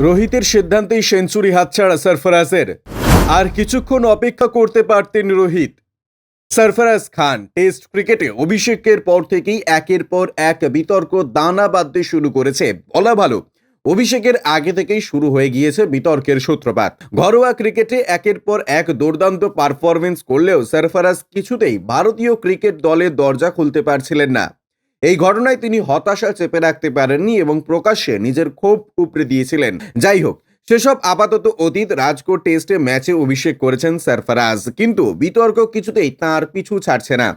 রোহিতের সিদ্ধান্তেই century হাতছাড়া সরফরাজের। আর কিছুক্ষণ অপেক্ষা করতে পারতেন রোহিত। সরফরাজ খান টেস্ট ক্রিকেটে অভিষেকের পর থেকেই একের পর এক বিতর্ক দানা বাঁধতে শুরু করেছে বলা ভালো। অভিষেকের আগে থেকেই শুরু হয়ে গিয়েছে বিতর্কের সূত্রপাত। ঘরোয়া ক্রিকেটে একের পর এক দুর্দান্ত পারফরমেন্স করলেও সরফরাজ কিছুতেই ভারতীয় ক্রিকেট দলের দরজা খুলতে পারছিলেন না। এই ঘটনায় তিনি হতাশা চেপে রাখতে পারেননি এবং প্রকাশ্যে নিজের ক্ষোভ উপড়ে দিয়েছিলেন। যাই হোক, সেসব আপাতত অতীত। রাজকোট টেস্টে ম্যাচে অভিষেক করেছেন সরফরাজ, কিন্তু বিতর্ক কিছুতেই তার পিছু ছাড়ছে না।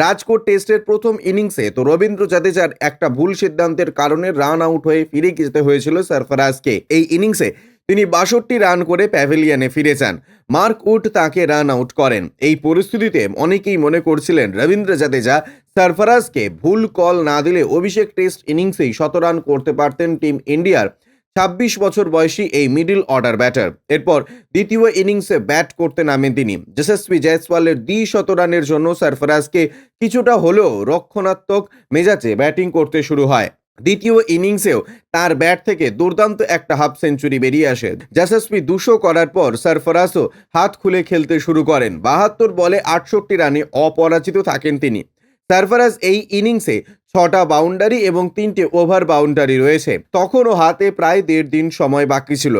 রাজকোট টেস্টের প্রথম ইনিংসে তো রবীন্দ্র জাদেজার একটা ভুল সিদ্ধান্তের কারণে রান আউট হয়ে ফিরে যেতে হয়েছিল সরফরাজকে। এই ইনিংসে তিনি 62 রান করে প্যাভিলিয়নে ফিরে যান। মার্ক উড তাকে রান আউট করেন। এই পরিস্থিতিতে অনেকেই মনে করছিলেন রবীন্দ্র জাদেজা সরফরাজকে ভুল কল না দিলে অভিষেক টেস্ট ইনিংসেই 100 রান করতে পারতেন টিম ইন্ডিয়ার 26 বছর বয়সী এই মিডল অর্ডার ব্যাটার। এরপর দ্বিতীয় ইনিংসে ব্যাট করতে নামেন তিনি। যশস্বী জয়সওয়ালের দ্বি-শত রানের জন্য সরফরাজকে কিছুটা হলেও রক্ষণাত্মক মেজাজে ব্যাটিং করতে শুরু হয়। দ্বিতীয় ইনিংসেও তার ব্যাট থেকে দুর্দান্ত একটা হাফ সেঞ্চুরি বেরিয়ে আসে। যশস্বী 200 করার পর সরফরাজও হাত খুলে খেলতে শুরু করেন। 72 বলে 68 রানে অপরাজিত থাকেন তিনি। সরফরাজ এই ইনিংসে 6টা বাউন্ডারি এবং 3টে ওভার বাউন্ডারি রয়েছে। তখনও হাতে প্রায় 1.5 দিন সময় বাকি ছিল।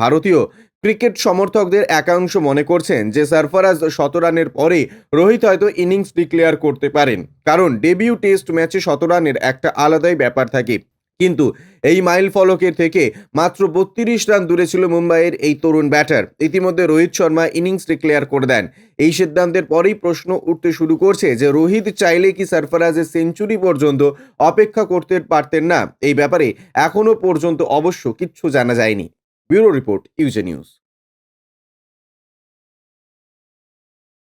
ভারতীয় ক্রিকেট সমর্থকদের একাংশ মনে করছেন যে সরফরাজ 100 রানের পরে রোহিত হয়তো ইনিংস ডিক্লেয়ার করতে পারেন, কারণ ডেবিউ টেস্ট ম্যাচে 100 রানের একটা আলাদাই ব্যাপার থাকে। কিন্তু এই মাইল ফলকের থেকে মাত্র 32 রান দূরে ছিল মুম্বাইয়ের এই তরুণ ব্যাটার। ইতিমধ্যে রোহিত শর্মা ইনিংস ডিক্লেয়ার করে দেন। এই সিদ্ধান্তের পরেই প্রশ্ন উঠতে শুরু করছে যে রোহিত চাইলে কি সরফরাজের সেঞ্চুরি পর্যন্ত অপেক্ষা করতে পারতেন না। এই ব্যাপারে এখনো পর্যন্ত অবশ্য কিচ্ছু জানা যায়নি। Bureau report, UJ news.